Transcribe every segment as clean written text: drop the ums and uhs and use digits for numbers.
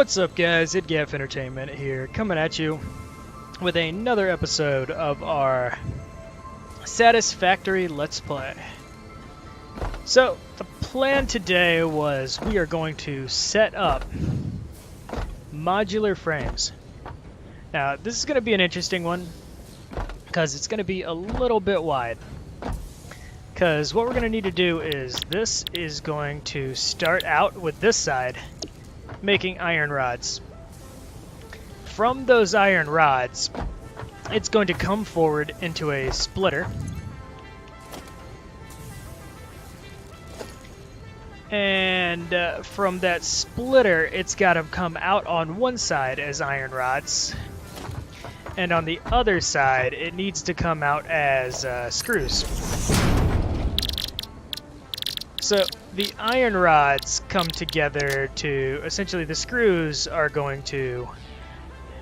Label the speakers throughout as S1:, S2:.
S1: What's up, guys? Idgafentertainment here, coming at you with another episode of our Satisfactory Let's Play. So, the plan today was we are going to set up modular frames. Now, this is going to be an interesting one, because it's going to be a little bit wide. Because what we're going to need to do is, this is going to start out with this side, making iron rods. From those iron rods, it's going to come forward into a splitter. And from that splitter, it's got to come out on one side as iron rods. And on the other side, it needs to come out as screws. So the iron rods come together to, essentially the screws are going to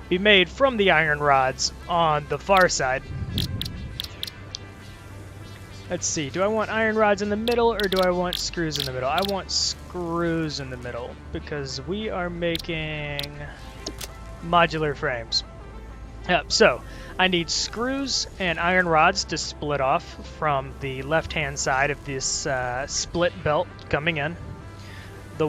S1: be made from the iron rods on the far side. Let's see, do I want iron rods in the middle or do I want screws in the middle? I want screws in the middle because we are making modular frames. Yep, so I need screws and iron rods to split off from the left-hand side of this split belt coming in. The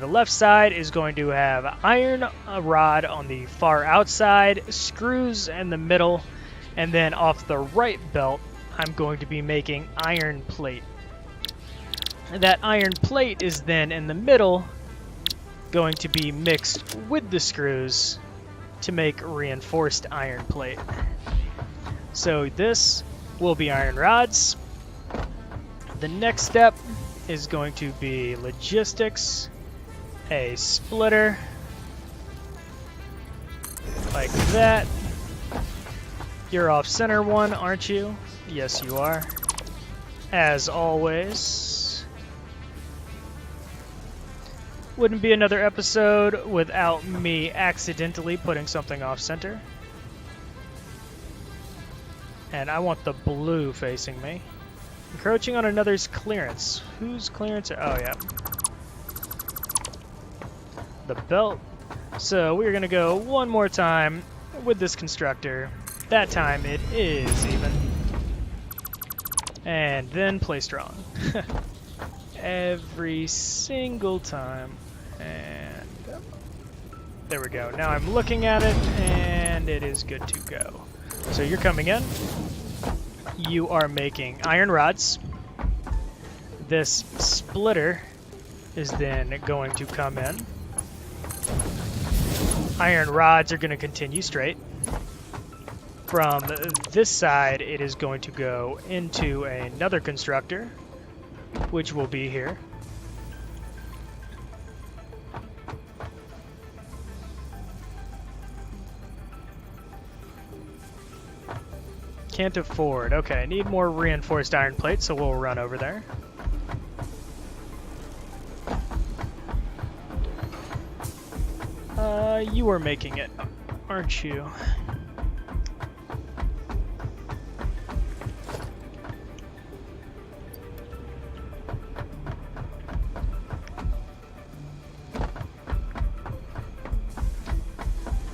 S1: left side is going to have iron rod on the far outside, screws in the middle, and then off the right belt, I'm going to be making iron plate. And that iron plate is then in the middle going to be mixed with the screws to make reinforced iron plate. So this will be iron rods. The next step is going to be logistics, a splitter, like that. You're off center one, aren't you? Yes, you are. As always. Wouldn't be another episode without me accidentally putting something off center. And I want the blue facing me. Encroaching on another's clearance. Whose clearance? Oh, yeah. The belt. So we're going to go one more time with this constructor. That time it is even. And then play strong. Every single time. And there we go. Now I'm looking at it and it is good to go. So you're coming in. You are making iron rods. This splitter is then going to come in. Iron rods are going to continue straight. From this side, it is going to go into another constructor, which will be here. Can't afford. Okay, I need more reinforced iron plates, so we'll run over there. You are making it, aren't you?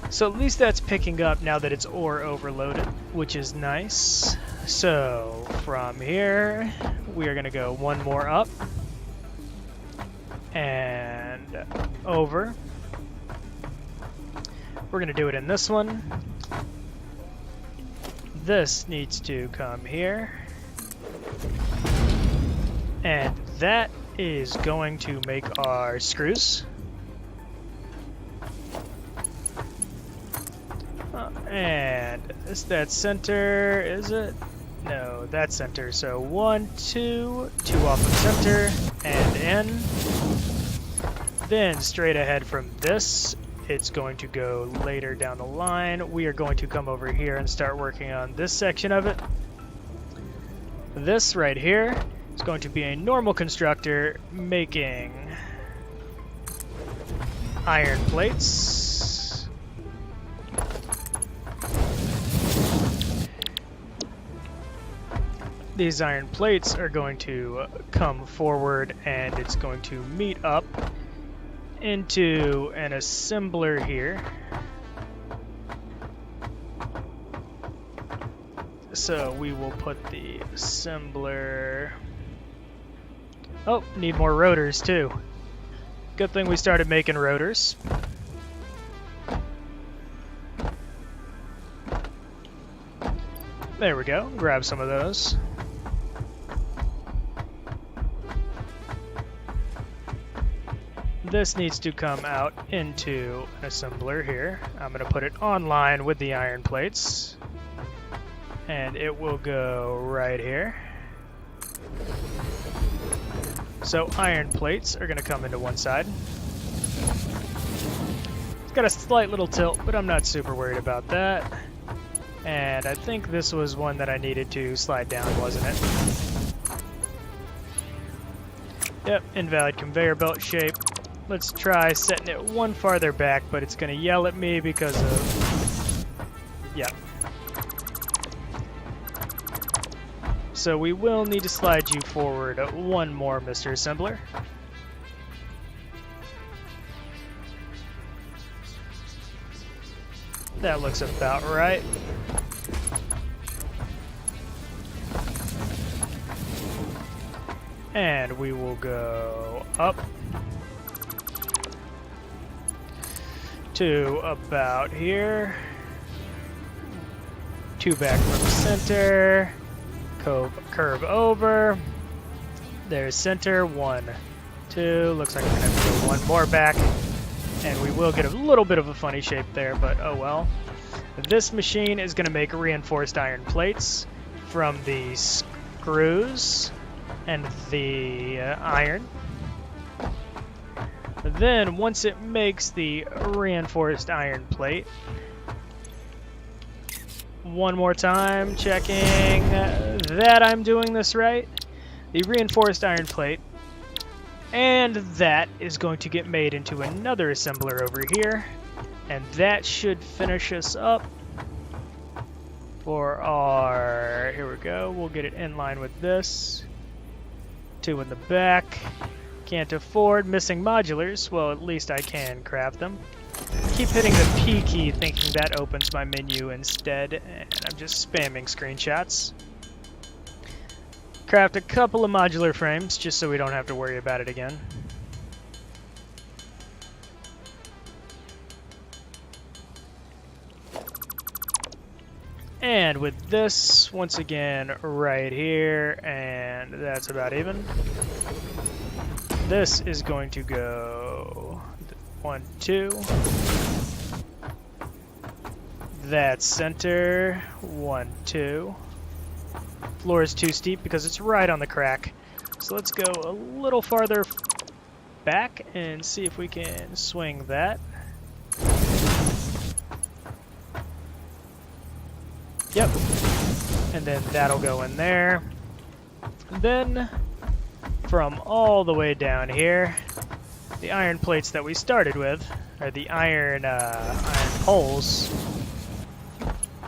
S1: So at least that's picking up now that it's ore overloaded, which is nice. So from here, we are going to go one more up and over. We're going to do it in this one. This needs to come here. And that is going to make our screws. And is that center, is it? No, that's center. So 1, 2 off of center, and in. Then straight ahead from this, it's going to go later down the line. We are going to come over here and start working on this section of it. This right here is going to be a normal constructor making iron plates. These iron plates are going to come forward and it's going to meet up into an assembler here. So we will put the assembler... Oh, need more rotors too. Good thing we started making rotors. There we go, grab some of those. This needs to come out into an assembler here. I'm going to put it online with the iron plates. And it will go right here. So iron plates are going to come into one side. It's got a slight little tilt, but I'm not super worried about that. And I think this was one that I needed to slide down, wasn't it? Yep, invalid conveyor belt shape. Let's try setting it one farther back, but it's going to yell at me because of... Yeah. So we will need to slide you forward one more, Mr. Assembler. That looks about right. And we will go up to about here. 2 back from center. Curve over. There's center. 1, 2. Looks like we're gonna have to go one more back. And we will get a little bit of a funny shape there, but oh well. This machine is gonna make reinforced iron plates from the screws and the iron. Then, once it makes the reinforced iron plate, one more time, checking that I'm doing this right. The reinforced iron plate, and that is going to get made into another assembler over here, and that should finish us up for our... Here we go. We'll get it in line with this. 2 in the back. Can't afford missing modulars. Well, at least I can craft them. Keep hitting the P key thinking that opens my menu instead, and I'm just spamming screenshots. Craft a couple of modular frames just so we don't have to worry about it again. And with this, once again, right here, and that's about even. This is going to go 1, 2. That's center. 1, 2. Floor is too steep because it's right on the crack. So let's go a little farther back and see if we can swing that. Yep. And then that'll go in there. Then, from all the way down here, the iron plates that we started with, or the iron poles,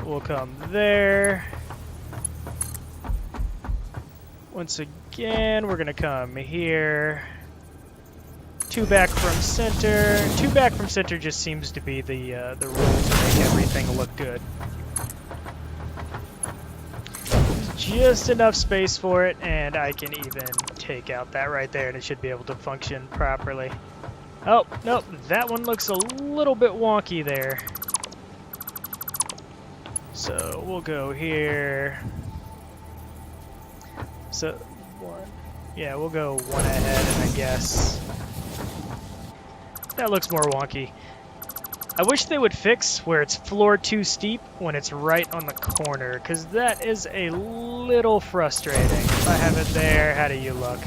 S1: will come there. Once again, we're gonna come here. 2 back from center. 2 back from center just seems to be the rule to make everything look good. Just enough space for it, and I can even take out that right there, and it should be able to function properly. Oh, nope, that one looks a little bit wonky there. So we'll go here. So, yeah, we'll go 1 ahead, I guess. That looks more wonky. I wish they would fix where it's floor too steep when it's right on the corner, because that is a little frustrating. If I have it there, how do you look?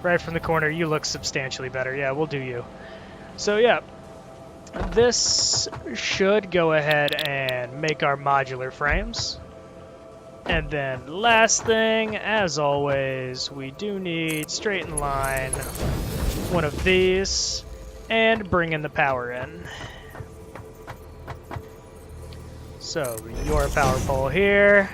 S1: Right from the corner, you look substantially better. Yeah, we'll do you. So yeah, this should go ahead and make our modular frames. And then last thing, as always, we do need straight in line one of these. And bring in the power in. So, your power pole here.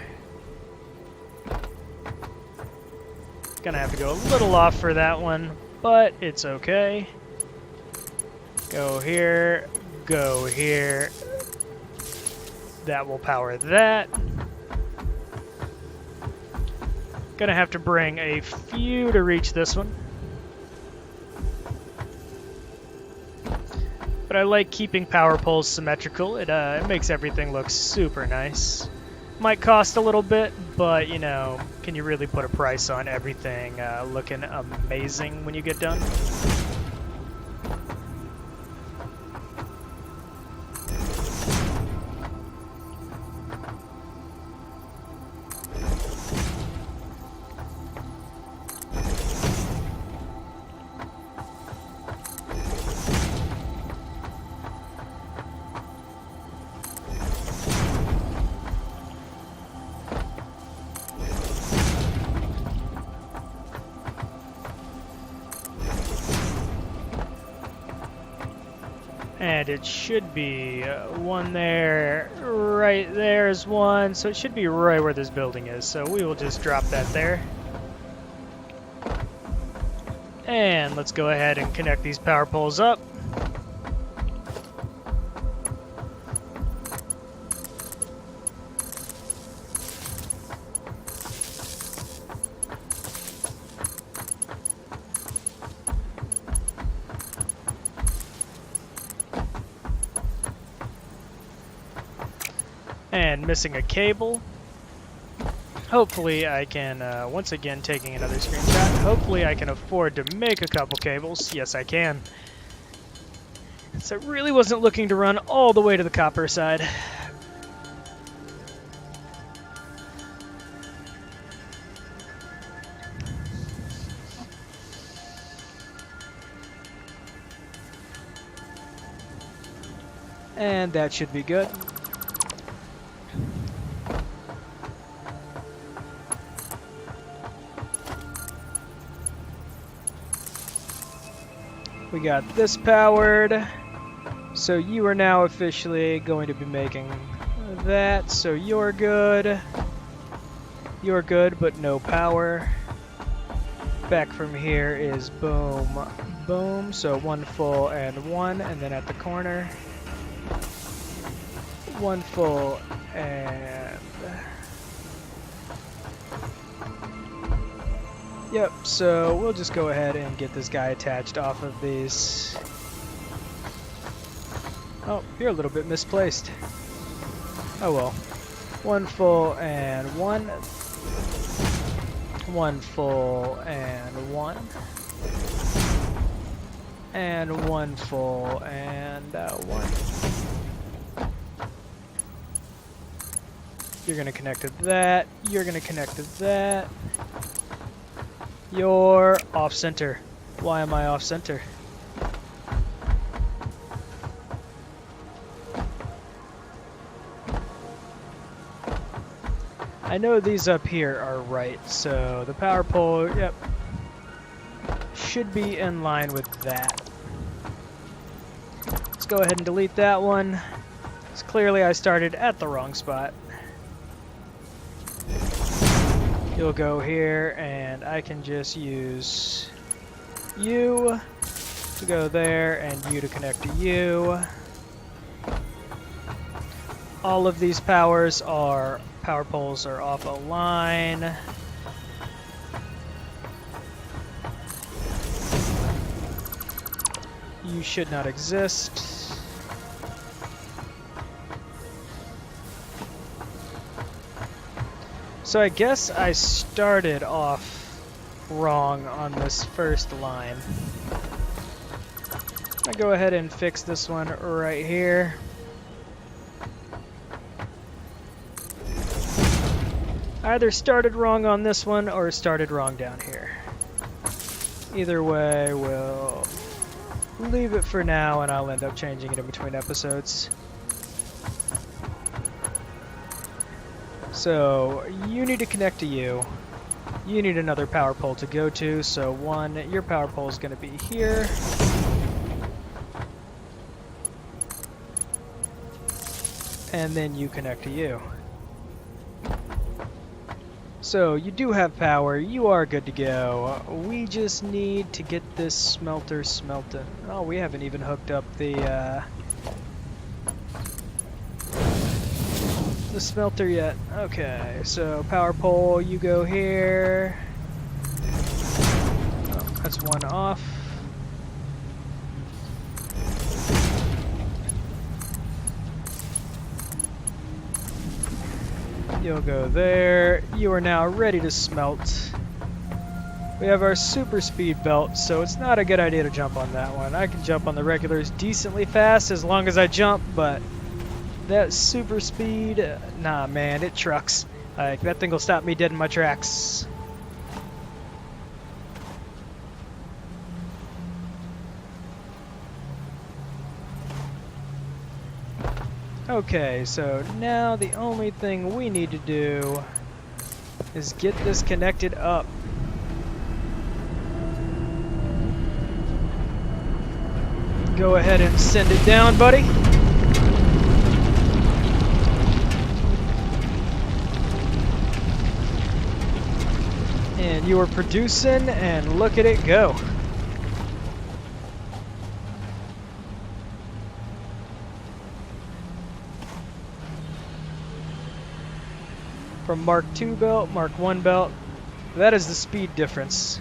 S1: Gonna have to go a little off for that one, but it's okay. Go here, go here. That will power that. Gonna have to bring a few to reach this one. But I like keeping power poles symmetrical. It makes everything look super nice. Might cost a little bit, but you know, can you really put a price on everything looking amazing when you get done? And it should be one there, right there is one, so it should be right where this building is. So we will just drop that there. And let's go ahead and connect these power poles up. And missing a cable. Hopefully I can, once again taking another screenshot, hopefully I can afford to make a couple cables. Yes, I can. So I really wasn't looking to run all the way to the copper side. And that should be good. We got this powered, so you are now officially going to be making that, so you're good. You're good, but no power. Back from here is boom, boom, so one full and one, and then at the corner, one full and... Yep, so we'll just go ahead and get this guy attached off of these. Oh, you're a little bit misplaced. Oh well. One full and one. One full and one. And one full and one. You're gonna connect to that. You're gonna connect to that. You're off-center. Why am I off-center? I know these up here are right, so the power pole, yep, should be in line with that. Let's go ahead and delete that one, because clearly I started at the wrong spot. You'll go here, and I can just use you to go there, and you to connect to you. All of these power poles are off a line. You should not exist. So I guess I started off wrong on this first line. I'll go ahead and fix this one right here. I either started wrong on this one or started wrong down here. Either way, we'll leave it for now, and I'll end up changing it in between episodes. So you need to connect to you. You need another power pole to go to, so one, your power pole is going to be here. And then you connect to you. So you do have power, you are good to go. We just need to get this smelter smelting. Oh, we haven't even hooked up the smelter yet. Okay, so power pole, you go here. Oh, that's one off. You'll go there. You are now ready to smelt. We have our super speed belt, so it's not a good idea to jump on that one. I can jump on the regulars decently fast as long as I jump, but that super speed, nah man, it trucks. Like, that thing will stop me dead in my tracks. Okay, so now the only thing we need to do is get this connected up. Go ahead and send it down, buddy. And you are producing, and look at it go. From Mark II belt, Mark I belt, that is the speed difference.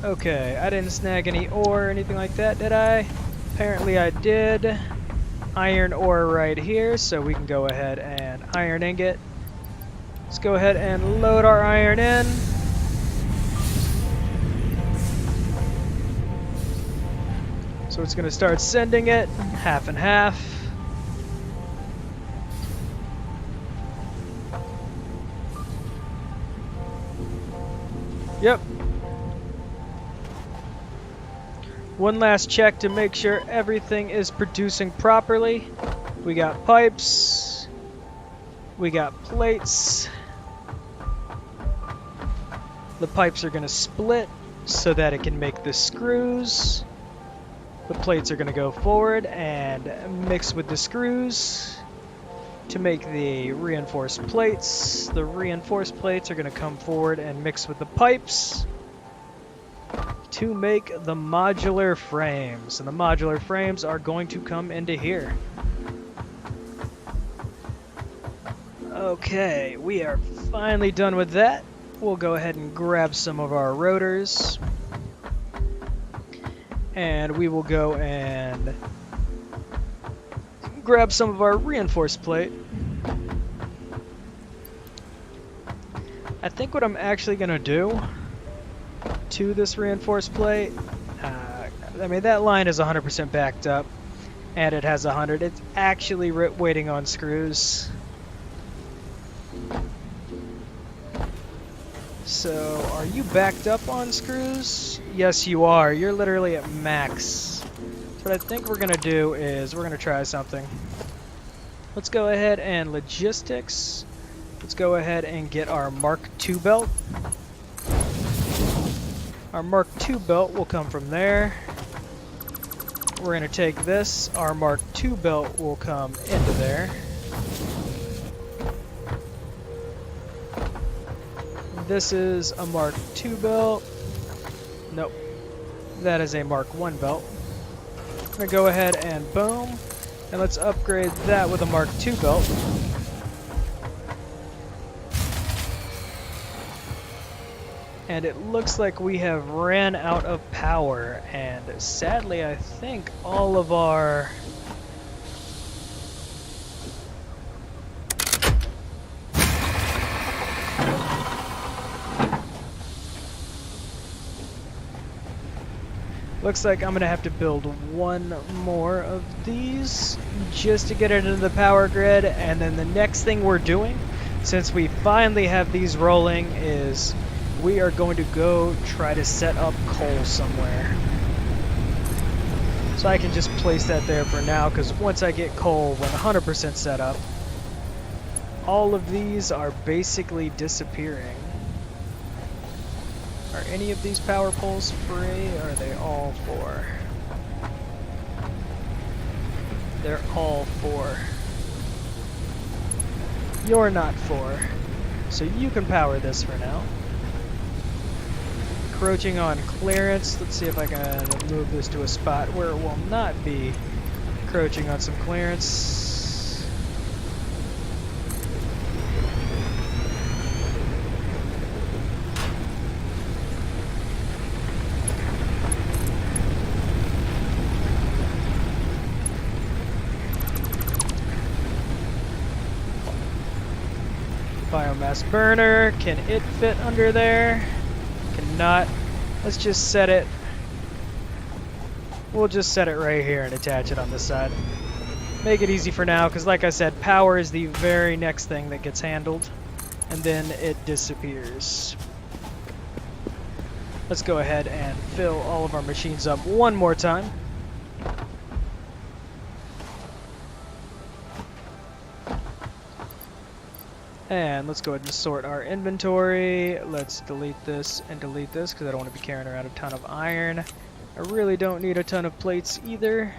S1: Okay, I didn't snag any ore or anything like that, did I? Apparently I did. Iron ore right here, so we can go ahead and iron ingot. Let's go ahead and load our iron in. So it's going to start sending it, half and half. Yep. One last check to make sure everything is producing properly. We got pipes. We got plates. The pipes are going to split so that it can make the screws. The plates are going to go forward and mix with the screws to make the reinforced plates. The reinforced plates are going to come forward and mix with the pipes to make the modular frames. And the modular frames are going to come into here. Okay, we are finally done with that. We'll go ahead and grab some of our rotors. And we will go and grab some of our reinforced plate. I think what I'm actually going to do to this reinforced plate, I mean, that line is 100% backed up, and it has 100. It's actually waiting on screws. So, are you backed up on screws? Yes, you are. You're literally at max. So what I think we're going to do is we're going to try something. Let's go ahead and logistics. Let's go ahead and get our Mark II belt. Our Mark II belt will come from there. We're going to take this. Our Mark II belt will come into there. This is a Mark II belt. Nope. That is a Mark I belt. I'm going to go ahead and boom. And let's upgrade that with a Mark II belt. And it looks like we have ran out of power. And sadly, I think all of our... Looks like I'm going to have to build one more of these just to get it into the power grid. And then the next thing we're doing, since we finally have these rolling, is we are going to go try to set up coal somewhere. So I can just place that there for now, because once I get coal 100% set up, all of these are basically disappearing. Are any of these power poles free, or are they all 4? They're all 4. You're not 4, so you can power this for now. Encroaching on clearance. Let's see if I can move this to a spot where it will not be encroaching on some clearance. Biomass burner, can it fit under there? Cannot. Let's just set it. We'll just set it right here and attach it on this side. Make it easy for now, because like I said, power is the very next thing that gets handled, and then it disappears. Let's go ahead and fill all of our machines up one more time. And let's go ahead and sort our inventory. Let's delete this and delete this because I don't want to be carrying around a ton of iron. I really don't need a ton of plates either.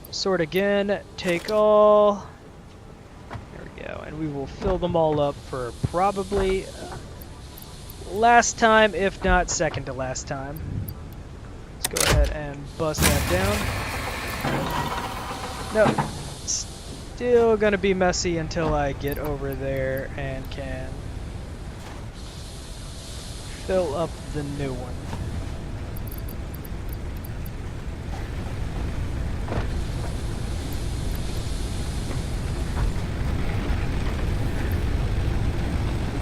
S1: Sort again, take all. There we go. And we will fill them all up for probably last time, if not second to last time. Let's go ahead and bust that down. No. Still gonna be messy until I get over there and can fill up the new one.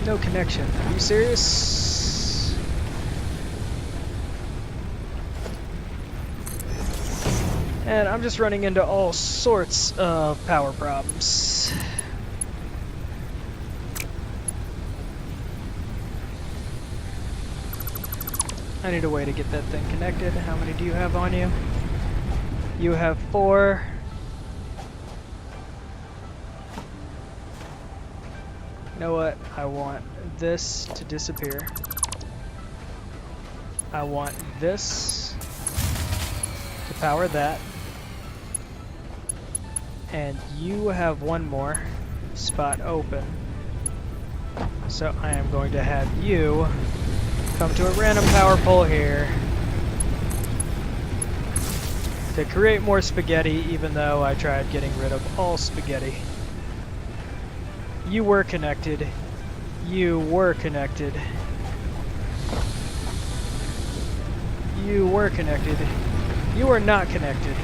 S1: No connection. Are you serious? And I'm just running into all sorts of power problems. I need a way to get that thing connected. How many do you have on you? You have 4. You know what? I want this to disappear. I want this to power that. And you have one more spot open. So I am going to have you come to a random power pole here to create more spaghetti, even though I tried getting rid of all spaghetti. You were connected. You were connected. You were connected. You are not connected.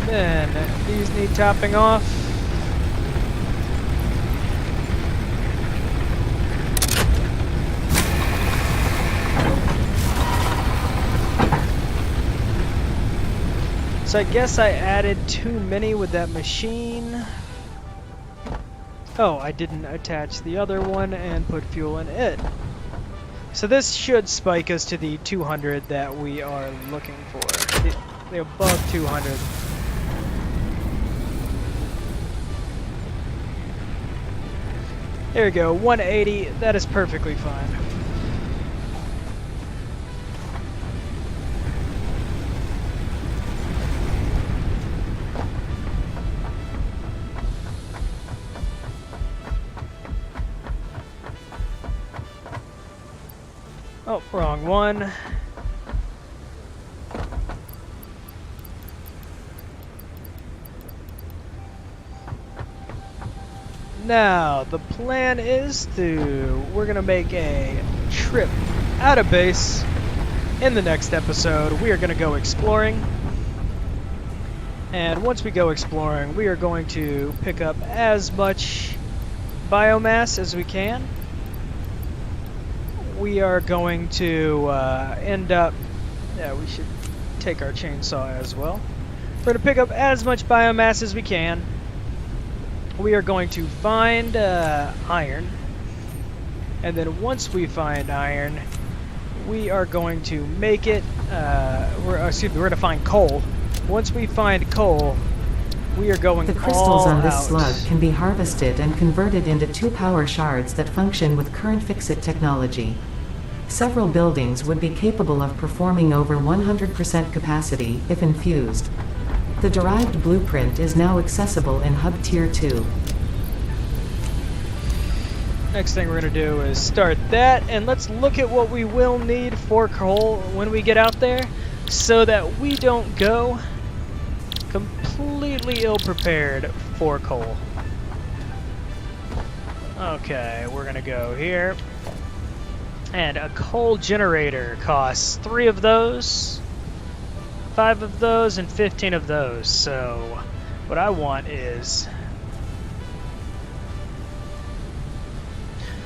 S1: Then these need topping off. So I guess I added too many with that machine. Oh, I didn't attach the other one and put fuel in it. So this should spike us to the 200 that we are looking for. The above 200. There we go, 180, that is perfectly fine. Oh, wrong one. Now, the plan is we're gonna make a trip out of base. In the next episode, we are gonna go exploring. And once we go exploring, we are going to pick up as much biomass as we can. We are going to end up, yeah, we should take our chainsaw as well. We're going to pick up as much biomass as we can. We are going to find iron. And then once we find iron, we are going to make it, we're going to find coal. Once we find coal, we are going
S2: The crystals
S1: all
S2: on this
S1: out.
S2: slug can be harvested and converted into 2 power shards that function with current fix-it technology. Several buildings would be capable of performing over 100% capacity, if infused. The derived blueprint is now accessible in Hub Tier 2.
S1: Next thing we're going to do is start that, and let's look at what we will need for coal when we get out there, so that we don't go completely ill-prepared for coal. Okay, we're going to go here. And a coal generator costs 3 of those, 5 of those, and 15 of those. So what I want is,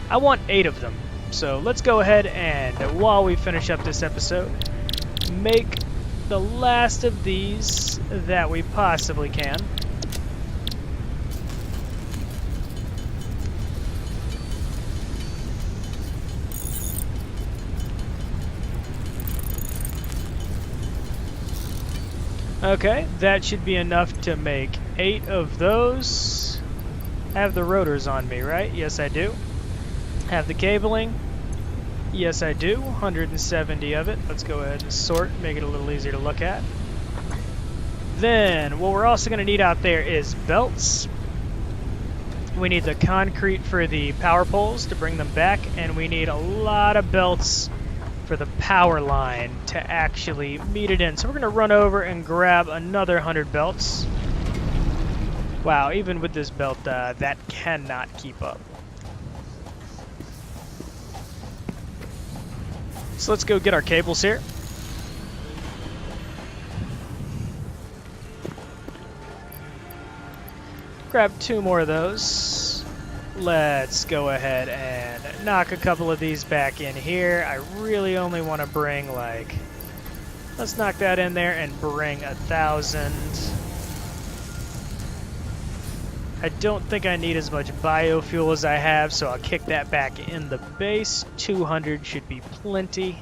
S1: I want 8 of them. So let's go ahead and, while we finish up this episode, make the last of these that we possibly can. Okay, that should be enough to make 8 of those. Have the rotors on me, right? Yes, I do. Have the cabling? Yes, I do. 170 of it. Let's go ahead and sort, make it a little easier to look at. Then, what we're also going to need out there is belts. We need the concrete for the power poles to bring them back, and we need a lot of belts for the power line to actually meet it in. So we're going to run over and grab another 100 belts. Wow, even with this belt, that cannot keep up. So let's go get our cables here. Grab 2 more of those. Let's go ahead and knock a couple of these back in here. I really only want to bring, like, let's knock that in there and bring 1,000. I don't think I need as much biofuel as I have, so I'll kick that back in the base. 200 should be plenty.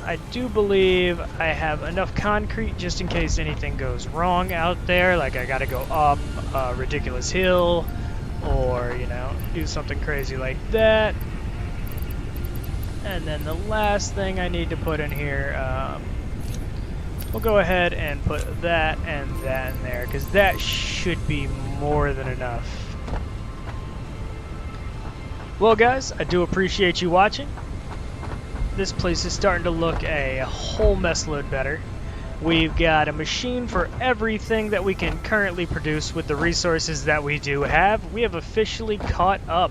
S1: I do believe I have enough concrete just in case anything goes wrong out there, like I gotta go up a ridiculous hill, or, you know, do something crazy like that. And then the last thing I need to put in here, we'll go ahead and put that and that in there, because that should be more than enough. Well guys, I do appreciate you watching. This place is starting to look a whole mess load better. We've got a machine for everything that we can currently produce with the resources that we do have. We have officially caught up.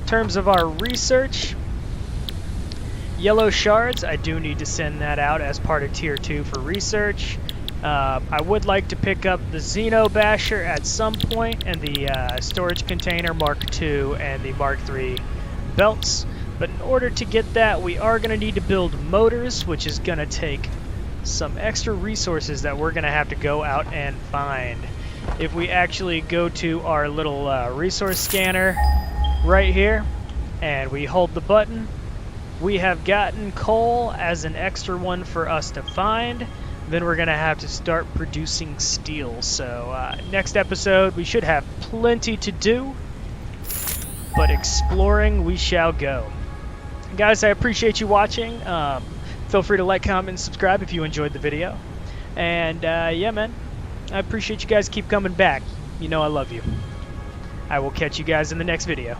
S1: In terms of our research, yellow shards, I do need to send that out as part of Tier 2 for research. I would like to pick up the Xeno Basher at some point, and the storage container Mark II and the Mark III belts. But in order to get that, we are going to need to build motors, which is going to take some extra resources that we're going to have to go out and find. If we actually go to our little resource scanner right here, and we hold the button, we have gotten coal as an extra one for us to find. Then we're going to have to start producing steel. So next episode, we should have plenty to do, but exploring we shall go. Guys, I appreciate you watching. Feel free to like, comment, and subscribe if you enjoyed the video. And yeah, man, I appreciate you guys. Keep coming back. You know I love you. I will catch you guys in the next video.